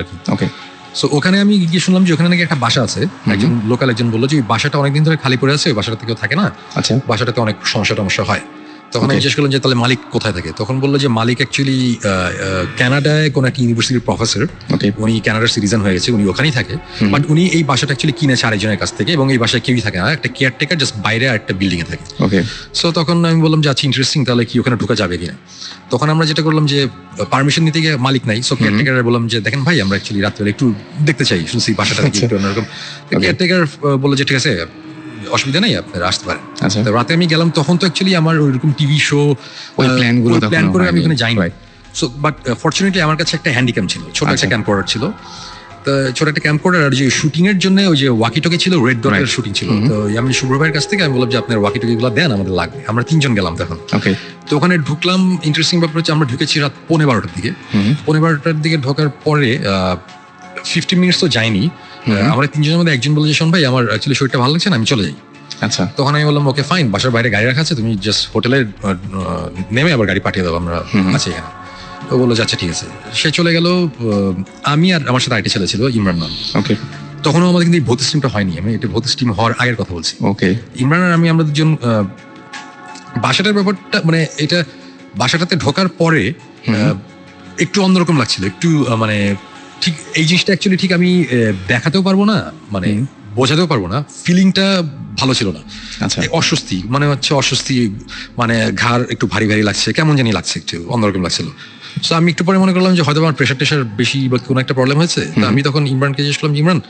আর কি। ওকে। সো ওখানে আমি গিয়ে শুনলাম যে ওখানে নাকি একটা বাসা আছে, একজন লোকাল একজন বললো যে ওই বাসাটা অনেকদিন ধরে খালি পড়ে আছে, ওই বাসাটা কেউ থাকে না, আচ্ছা। বাসাটাতে অনেক সমস্যা হয়। তখন আমি Okay. জিজ্ঞেস করলাম যে তাহলে মালিক কোথায় থাকে, তখন বললো যে মালিক অ্যাকচুয়ালি কানাডায় কোন একটা ইউনিভার্সিটির প্রফেসর, Okay. উনি কানাডার সিটিজেন হয়ে গেছে, উনি ওখানেই থাকে, বাট উনি এই বাসাটা অ্যাকচুয়ালি কিনেছে আরেকজনের কাছ থেকে, এবং এই বাসায় কেউই থাকে না, একটা কেয়ারটেকার জাস্ট বাইরে একটা বিল্ডিং এ থাকে। ওকে। সো তখন আমি বললাম যে আচ্ছা ইন্টারেস্টিং, তাহলে কি ওখানে ঢোকা যাবে কিনা। তখন আমরা যেটা করলাম যে পারমিশন নিতে গিয়ে মালিক নাই, সো কেয়ারটেকার বললাম যে দেখেন ভাই আমরা অ্যাকচুয়ালি রাত্রে একটু দেখতে চাই, শুনছি বাসাটা কি একটু অন্যরকম। কেয়ারটেকার বললো যে ঠিক আছে অসুবিধা নেই, আপনারা আসতে পারেন। আচ্ছা। তো রাতে আমি গেলাম, তখন তো অ্যাকচুয়ালি আমার ওইরকম টিভি শো ওই প্ল্যানগুলো তখন প্ল্যান করে আমি হয়নি। ওখানে যাইনি। Right. সো বাট ফরচুনেটলি আমার কাছে একটা হ্যান্ডিক্যাম ছিল, ছোট একটা আচ্ছা। ক্যাম্পকর্ডার ছিল। তো ছোট একটা ক্যাম্পকর্ডার, আর যে শুটিং এর জন্য ওই যে ওয়াকিটকি ছিল, রেড ডটের Right. শুটিং ছিল। তো আমি শুভ্র ভাইয়ের কাছ থেকে আমি বললাম যে আপনার ওয়াকিটকি গুলো দেন, আমাদের লাগবে। আমরা 3 জন গেলাম তখন। ওকে। তো ওখানে ঢুকলাম, ইন্টারেস্টিং ব্যাপার হচ্ছে আমরা ঢুকেছি রাত 12:15টার দিকে। 12:15টার দিকে ঢোকার পরে 15 মিনিটস তো যায়নি, আমরা 3 জনের মধ্যে একজন বলে যে শোন ভাই আমার অ্যাকচুয়ালি শরীরটা ভালো লাগছে না, আমি চলে যাই। আচ্ছা। তখন আমি বললাম ওকে ফাইন, বাসার বাইরে গাড়ি রাখা আছে, তুমি জাস্ট হোটেলে নেমে আবার গাড়ি পাঠিয়ে দাও, আমরা আছি এখানে। তো বললো যে আচ্ছা ঠিক আছে। সে চলে গেল। আমি আর আমার সাথে আরেকটা ছেলে ছিল, ইমরান নাম। ওকে। তখনও আমাদের কিন্তু এই ভূত স্টিমটা হয়নি, আমি এটা ভূত স্টিম হওয়ার আগের কথা বলছি। ওকে। ইমরান আর আমি, আমরা দুজন বাসাটার ব্যাপারটা মানে এটা বাসাটাতে ঢোকার পরে একটু অন্যরকম লাগছিল, একটু মানে ঠিক এই জিনিসটা অ্যাকচুয়ালি ঠিক আমি দেখাতেও পারবো না, মানে বোঝাতেও পারবো না, ফিলিংটা ভালো ছিল না। আচ্ছা। এই অস্বস্তি মানে হচ্ছে অস্বস্তি, মানে ঘাড় একটু ভারী ভারী লাগছে, কেমন জানি লাগছে, একটু অন্যরকম লাগছিল। সো আমি একটু পরে মনে করলাম যে হয়তো আমার প্রেশার টেশার বেশি বা কোনো একটা প্রবলেম হয়েছে। তো আমি তখন ইমরানকে জিজ্ঞেস করলাম, ইমরান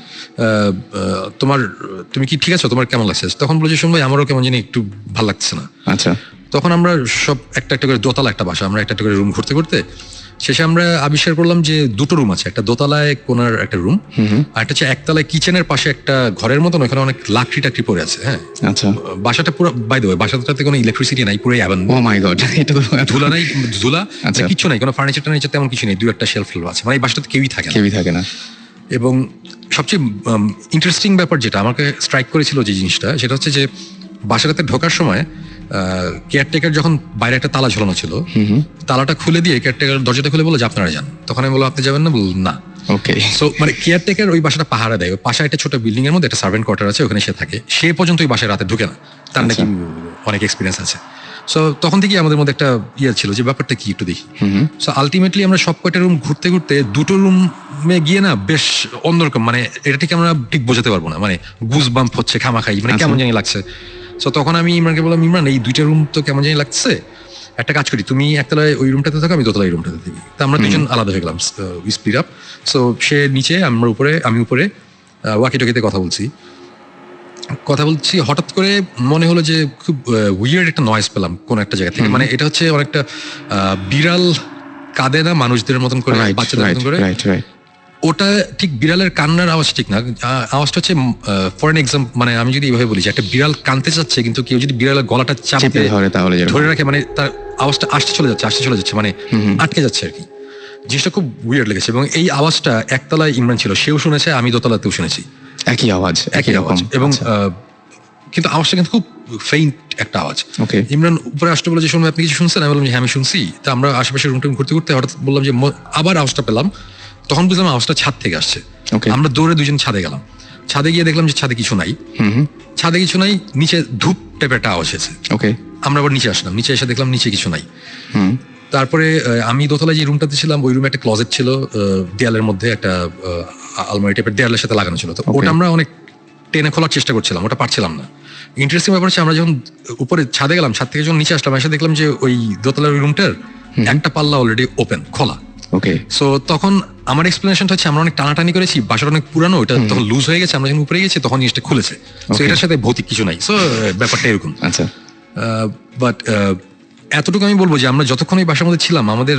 তুমি কি ঠিক আছো, তোমার কেমন লাগছে? তখন বলেছে শুন ভাই আমারও কেমন জানি একটু ভালো লাগছে না। আচ্ছা। তখন আমরা সব একটা একটা করে, দোতলা একটা বাসা, আমরা একটা করে রুম ঘুরতে ঘুরতে শেষে আমরা আবিষ্কার করলাম যে 2টো রুম আছে, একটা দোতলায় কোনার একটা রুম, আর একটা হচ্ছে একতলায় কিচেনের পাশে একটা ঘরের মতন, ওখানে অনেক লাকড়ি টাকড়ি পড়ে আছে। হ্যাঁ, আচ্ছা। বাসাটা পুরো বাই দ্য ওয়ে, বাসাটাতে কোনো ইলেকট্রিসিটি নাই, পুরো ও মাই গড, এটা তো ধুলা নাই, ধুলা আচ্ছা। কিছু নাই, কোনো ফার্নিচার টার্নিচার তেমন কিছু নেই, 2-1টা শেলফ আছে, মানে এই বাসাটাতে কেউই থাকে না। কেউই থাকে না। এবং সবচেয়ে ইন্টারেস্টিং ব্যাপার যেটা আমাকে স্ট্রাইক করেছিল যে জিনিসটা, সেটা হচ্ছে যে বাসাটাতে ঢোকার সময় কেয়ারটেকার যখন বাইরে একটা তালা ঝোলানো ছিল, তালাটা খুলে দিয়ে কেয়ারটেকার দরজাটা খুলে বললো যে আপনারা যান। তখন আমি বললাম আপনি যাবেন না? বলল না। ওকে। সো মানে কেয়ারটেকার ওই বাসাটা পাহারা দেয়, পাশে একটা ছোট বিল্ডিং এর মধ্যে একটা সার্ভেন্ট কোয়ার্টার আছে, ওখানে সে থাকে, সে পর্যন্ত ওই বাসায় রাতে ঢুকে না, তার নাকি অনেক এক্সপিরিয়েন্স আছে। সো তখন থেকেই আমাদের মধ্যে একটা ইয়ে ছিল যে ব্যাপারটা কি একটু দেখি। সো আলটিমেটলি আমরা সব কয়টা রুম ঘুরতে ঘুরতে 2টো রুমে গিয়ে না বেশ অন্যরকম, মানে এটা ঠিক আমরা ঠিক বোঝাতে পারবো না, মানে গুজ বাম্প হচ্ছে খামাখাই, মানে কেমন জানি লাগছে। সো তখন আমি ইমরানকে বললাম, ইমরান এই 2টা রুম তো কেমন জানি লাগছে, একটা কাজ করি, তুমি একতলায় ওই রুমটাতে থাকো, আমি দোতলায় রুমটাতে থাকি। তো আমরা 2জন আলাদা হয়ে গেলাম, স্প্লিট আপ। সো সে নিচে, আমরা উপরে, আমি উপরে ওয়াকিটকিতে কথা বলছি, হঠাৎ করে মনে হলো যে খুব উইয়ার্ড একটা নয়েজ পেলাম কোন একটা জায়গা থেকে, মানে এটা হচ্ছে অনেকটা বিড়াল কাঁদে না মানুষদের মতন করে, বাচ্চাদের মতন করে, ওটা ঠিক বিড়ালের কান্নার আওয়াজ ঠিক না, আওয়াজটা হচ্ছে ফর এন এক্সাম্পল, মানে আমি যদি এইভাবে বলি যে একটা বিড়াল কাঁদতে চাচ্ছে, কিন্তু কেউ যদি বিড়ালের গলাটা চাপতে ধরে রাখে, মানে তার আওয়াজটা আসতে চলে যাচ্ছে, মানে আটকে যাচ্ছে আর কি। জিনিসটা খুব উইয়ার্ড লেগেছে, এবং এই আওয়াজটা একতলায় ইমরান ছিল, সেও শুনেছে, আমি দোতলাতেও শুনেছি, একই আওয়াজ, একই আওয়াজ। এবং কিন্তু আওয়াজটা কিন্তু খুব ফেইন্ট একটা আওয়াজ। ইমরান উপরে আসতে বলে যে শুনবে আপনি কিছু শুনছেন? আমি বললাম যে হ্যাঁ আমি শুনছি। তা আমরা আশেপাশে রুমটা ঘুরতে ঘুরতে হঠাৎ বললাম যে আবার আওয়াজটা পেলাম, তখন বুঝলাম আওয়াজটা ছাদ থেকে আসছে। আমরা দৌড়ে 2জন ছাদে গেলাম, ছাদে গিয়ে দেখলাম যে ছাদে কিছু নাই, নিচে ধূপ টাইপের একটা আওয়াজ হয়েছে। আমরা আবার নিচে আসলাম, নিচে এসে দেখলাম নিচে কিছু নাই। তারপরে আমি দোতলায় যে রুমটাতে ছিলাম, ওই রুমে একটা ক্লোজেট ছিল, দেয়ালের মধ্যে একটা আলমারি টাইপের দেয়ালের সাথে লাগানো ছিল। তো ওটা আমরা অনেক টেনে খোলার চেষ্টা করছিলাম, ওটা পারছিলাম না। ইন্টারেস্টিং ব্যাপার হচ্ছে আমরা যখন উপরে ছাদে গেলাম, ছাদ থেকে যখন নিচে আসলাম, এসে দেখলাম যে ওই দোতলার ওই রুমটার একটা পাল্লা অলরেডি ওপেন, খোলা। সো তখন আমার এক্সপ্লেনেশনটা হচ্ছে আমরা অনেক টানাটানি করেছি, বাসাটা অনেক পুরানো, ওটা তখন লুজ হয়ে গেছে, আমরা যখন উপরে গেছি তখন জিনিসটা খুলেছে। সো এটার সাথে ভৌতিক কিছু নাই, সো ব্যাপারটা এরকম। বাট এতটুকু আমি বলবো যে আমরা যতক্ষণ এই বাসার মধ্যে ছিলাম, আমাদের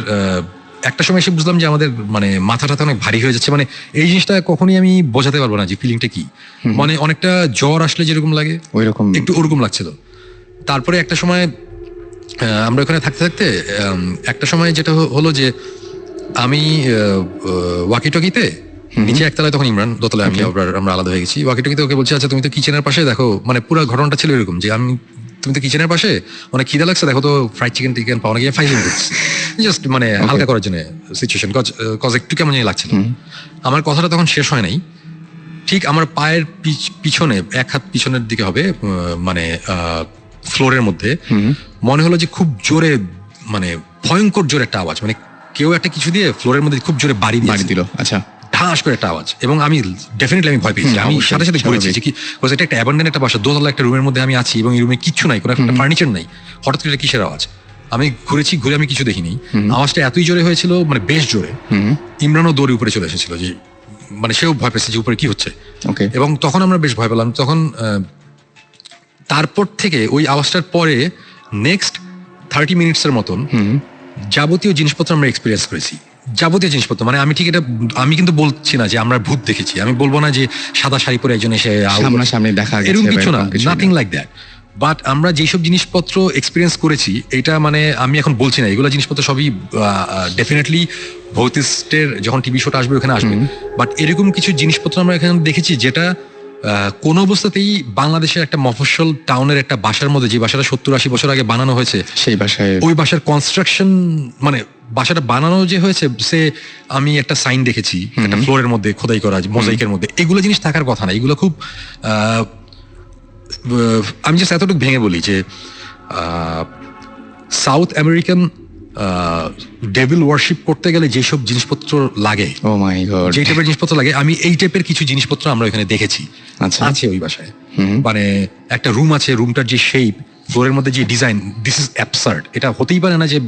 একটা সময় এসে বুঝলাম যে আমাদের মানে মাথাটা অনেক ভারী হয়ে যাচ্ছে, মানে এই জিনিসটা কখনোই আমি বোঝাতে পারবো না যে ফিলিংটা কি, মানে অনেকটা জ্বর আসলে যেরকম লাগে একটু ওরকম লাগছিল। তারপরে একটা সময় আমরা ওখানে থাকতে থাকতে একটা সময় যেটা হলো যে আমি ওয়াকিটকিতে নিচে একতলায়, তখন ইমরান দোতলায়, আমি আমরা আলাদা হয়ে গেছি। ওয়াকিটকিতে ওকে বলছি আচ্ছা তুমি তো কিচেনের পাশে দেখো, মানে পুরো ঘটনাটা ছিল এরকম যে আমি তুমি তো কিচেনের পাশে অনেক খিদা লাগছে, দেখো তো ফ্রাইড চিকেন টিকেন পাওয়া গিয়ে ফাইজিং করছে, জাস্ট মানে হালকা করার জন্য সিচুয়েশন, কজ একটু কেমন জানি লাগছিল। আমার কথাটা তখন শেষ হয় নাই, ঠিক আমার পায়ের পিছনে, এক হাত পিছনের দিকে হবে, মানে ফ্লোরের মধ্যে মনে হলো যে খুব জোরে, মানে ভয়ঙ্কর জোরে একটা আওয়াজ, মানে কেউ একটা কিছু দিয়ে ফ্লোরের মধ্যে খুব জোরে বাড়ি দিল। আচ্ছা, ঠাস করে একটা আওয়াজ, এবং আমি ডেফিনেটলি আমি ভয় পেয়েছি। আমি সাথে সাথে ঘুরেছি যে কি, এটা একটা অ্যাবান্ডেন্ট একটা বাসা, দোতলা একটা রুমের মধ্যে আমি আছি এবং এই রুমে কিচ্ছু নাই, কোনো একটা ফার্নিচার নাই, হঠাৎ করে কিসের আওয়াজ? আমি ঘুরেছি, ঘুরে আমি কিছু দেখিনি। আওয়াজটা এতই জোরে হয়েছিল, মানে বেশ জোরে। ইমরানও দৌড়ে উপরে চলে এসেছিল, যে মানে সেও ভয় পেয়েছে যে উপরে কি হচ্ছে, এবং তখন আমরা বেশ ভয় পেলাম। তখন তারপর থেকে ওই আওয়াজটার পরে নেক্সট 30 মিনিটসের মতন যাবতীয় জিনিসপত্র আমরা এক্সপিরিয়েন্স করেছি, যাবতীয় জিনিসপত্র। মানে আমি ঠিক এটা, আমি কিন্তু বলছি না যে আমরা ভূত দেখেছি, আমি বলবো না যে সাদা শাড়ি পরে একজন এসে সামনে দেখা গেছে, এরকম কিছু না, নাথিং লাইক দ্যাট। বাট আমরা যেসব জিনিসপত্র এক্সপিরিয়েন্স করেছি, এটা মানে আমি এখন বলছি না, এগুলো জিনিসপত্র সবই ডেফিনেটলি ভৌতিস্টের যখন টিভি শোটা আসবে ওখানে আসবে, বাট এরকম কিছু জিনিসপত্র আমরা এখানে দেখেছি যেটা কোন অবস্থাতেই বাংলাদেশের একটা মফস্বল টাউনের একটা বাসার মধ্যে, যে বাসাটা 70-80 বছর আগে বানানো হয়েছে, সেই বাসায়, ওই বাসার কনস্ট্রাকশন, মানে বাসাটা বানানো যে হয়েছে, সে আমি একটা সাইন দেখেছি একটা ফ্লোরের মধ্যে খোদাই করা, মোজাইকের মধ্যে, এগুলো জিনিস থাকার কথা না। এগুলো খুব আমি জাস্ট এতটুকু ভেঙে বলি যে সাউথ আমেরিকান ডেভিল ওয়ার্শিপ করতে গেলে যেসব জিনিসপত্র লাগে, ও মাই গড, যে টাইপের জিনিসপত্র লাগে, আমি এই টাইপের কিছু জিনিসপত্র আমরা এখানে দেখেছি। আচ্ছা, আছে ওই বাসায়, মানে একটা রুম আছে, রুমটার যে শেপ, ফ্লোরের মধ্যে যে ডিজাইন, দিস ইজ অ্যাবসার্ড। এটা হতেই পারে না যে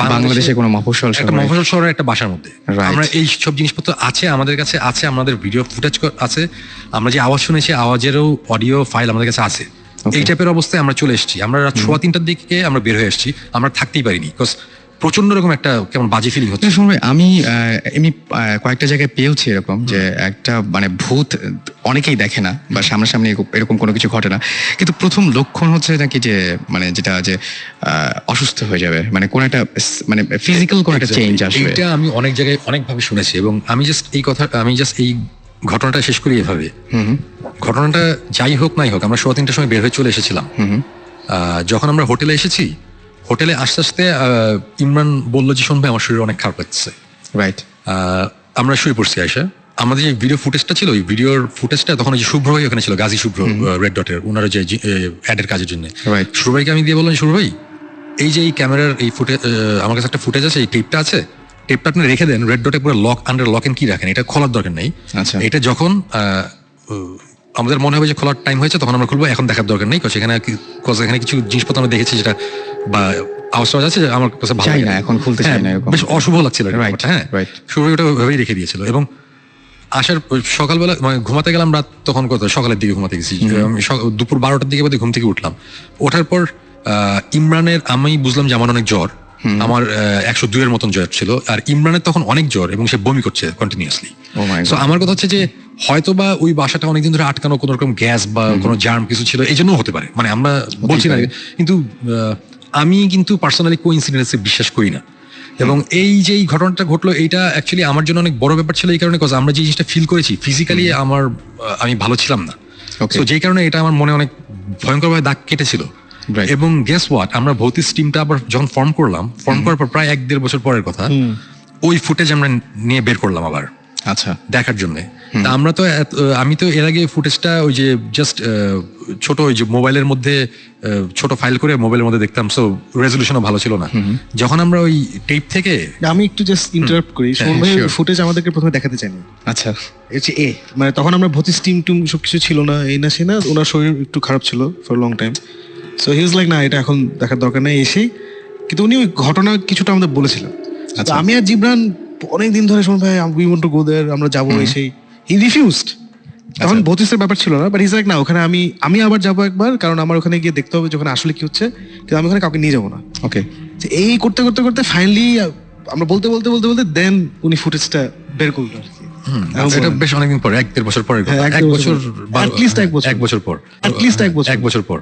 বাংলাদেশে কোনো মফস্বল শহরের একটা বাসার মধ্যে আমরা এই সব জিনিসপত্র আছে, আমাদের কাছে আছে, আমাদের ভিডিও ফুটেজ আছে, আমরা যে আওয়াজ শুনেছি আওয়াজেরও অডিও ফাইল আমাদের কাছে আছে। এই টাইপের অবস্থায় আমরা চলে এসেছি, আমরা রাত 3:15টার দিকে আমরা বের হয়ে এসেছি, আমরা থাকতেই পারিনি, বিকজ প্রচন্ড রকম একটা কেমন বাজে ফিলিং হচ্ছে। আমি এমনি কয়েকটা জায়গায় পেয়েছি এরকম, যে একটা মানে ভূত অনেকেই দেখে না বা সামনাসামনি এরকম কোনো কিছু ঘটে না, কিন্তু প্রথম লক্ষণ হচ্ছে নাকি যে মানে যেটা যে অসুস্থ হয়ে যাবে, মানে কোন একটা মানে ফিজিক্যাল কোন একটা চেঞ্জ আসবে। এটা আমি অনেক জায়গায় অনেকভাবে শুনেছি, এবং আমি জাস্ট এই ঘটনাটা শেষ করি এভাবে। ঘটনাটা যাই হোক নাই হোক, আমরা 3:15টার সময় বের হয়ে চলে এসেছিলাম। যখন আমরা হোটেলে এসেছি, হোটেলে আস্তে আস্তে ইমরান বললো যে শোন ভাই, আমার শরীর অনেক খারাপ লাগছে, রাইট? আমরা শুয়ে পড়ছি আয়সা। আমাদের যে ভিডিও ফুটেজটা ছিল, ওই ভিডিওর ফুটেজটা তখন ওই যে শুভ্র ভাই ওখানে ছিল, গাজী শুভ্র, রেড ডটের, ওনারা যে অ্যাডের কাজের জন্য, শুভ্র ভাইকে আমি দিয়ে বললাম, শুভ্র ভাই এই যে এই ক্যামেরার এই ফুটেজ, আমার কাছে একটা ফুটেজ আছে, এই টেপটা আছে, টেপটা আপনি রেখে দেন, রেড ডটে পুরো লক আন্ডার লক এন্ড কি রাখেন, এটা খোলার দরকার নেই। এটা যখন আমাদের মনে হবে যে খোলার টাইম হয়েছে তখন আমরা খুলবো, এখন দেখার দরকার নেই, সেখানে এখানে কিছু জিনিসপত্র আমরা দেখেছি যেটা বা আওয়াজ আছে, আমার কাছে ভালো লাগে না, এখন খুলতে চাই না, বেশ অশুভ লাগছিল। হ্যাঁ, শুরু ওটা ওইভাবেই রেখে দিয়েছিল। এবং আসার সকালবেলা মানে ঘুমাতে গেলাম রাত তখন কত সকালের দিকে ঘুমাতে গেছি, আমি দুপুর 12টার দিকে বোধহয় ঘুম থেকে উঠলাম। ওঠার পর ইমরানের, আমি বুঝলাম যে আমার অনেক জ্বর, আমার 102-এর মতন জ্বর ছিল, আর ইমরানের তখন অনেক জ্বর এবং সে বমি করছে কন্টিনিউয়াসলি। সো আমার কথা হচ্ছে যে হয়তো বা ওই বাসাটা অনেকদিন ধরে আটকানো, কোনো রকম গ্যাস বা কোনো জার্ম কিছু ছিল, এই জন্য হতে পারে, মানে আমরা বলছি না, কিন্তু আমি কিন্তু পার্সোনালি কোইন্সিডেন্সে বিশ্বাস করি না। এবং এই যে এই ঘটনাটা ঘটলো, এইটা অ্যাকচুয়ালি আমার জন্য অনেক বড় ব্যাপার ছিল, এই কারণে আমরা যে জিনিসটা ফিল করেছি ফিজিক্যালি, আমি ভালো ছিলাম না, তো যেই কারণে এটা আমার মনে অনেক ভয়ঙ্করভাবে দাগ কেটেছিল। এবং গেস হোয়াট, আমরা ভৌতিক টিমটা আবার যখন ফর্ম করার পর প্রায় 1-1.5 বছর পরের কথা, ওই ফুটেজ আমরা নিয়ে বের করলাম আবার, আচ্ছা, দেখার জন্য। তা আমরা তো আমি তো এর আগে ফুটেজটা ওই যে জাস্ট ছোট ওই যে মোবাইলের মধ্যে ছোট ফাইল করে মোবাইলের মধ্যে দেখতাম, সো রেজলিউশনও ভালো ছিল না। যখন আমরা ওই টেপ থেকে, আমি একটু জাস্ট ইন্টারাপ্ট করি, ফুটেজ আমাদেরকে প্রথমে দেখাতে চাইনি। আচ্ছা, হচ্ছে মানে তখন আমরা ভৌতিক টিম সবকিছু ছিল না, এই না সে না, ওনার শরীর একটু খারাপ ছিল for long time, so he was like না, এটা এখন দেখার দরকার নেই এসে। কিন্তু উনি ওই ঘটনা কিছুটা আমাদের বলেছিলেন। আচ্ছা, আমি আর জিবরান অনেকদিন ধরে শুনুন ভাই, উই ওয়ান্ট টু গো দেয়ার, আমরা যাবো, এসেই হি রিফিউজড। তখন ভৌতিকের ব্যাপার ছিল না, বাট হিজ লাইক না, ওখানে আমি আবার যাবো একবার, কারণ আমার ওখানে গিয়ে দেখতে হবে যখন আসলে কি হচ্ছে, কিন্তু আমি ওখানে কাউকে নিয়ে যাবো না। ওকে, এই করতে করতে করতে ফাইনালি আমরা বলতে দেন উনি ফুটেজটা বের করলো আর কি। এটা বেশ অনেকদিন পর, 1-1.5 বছর পরে, 1 বছর পর।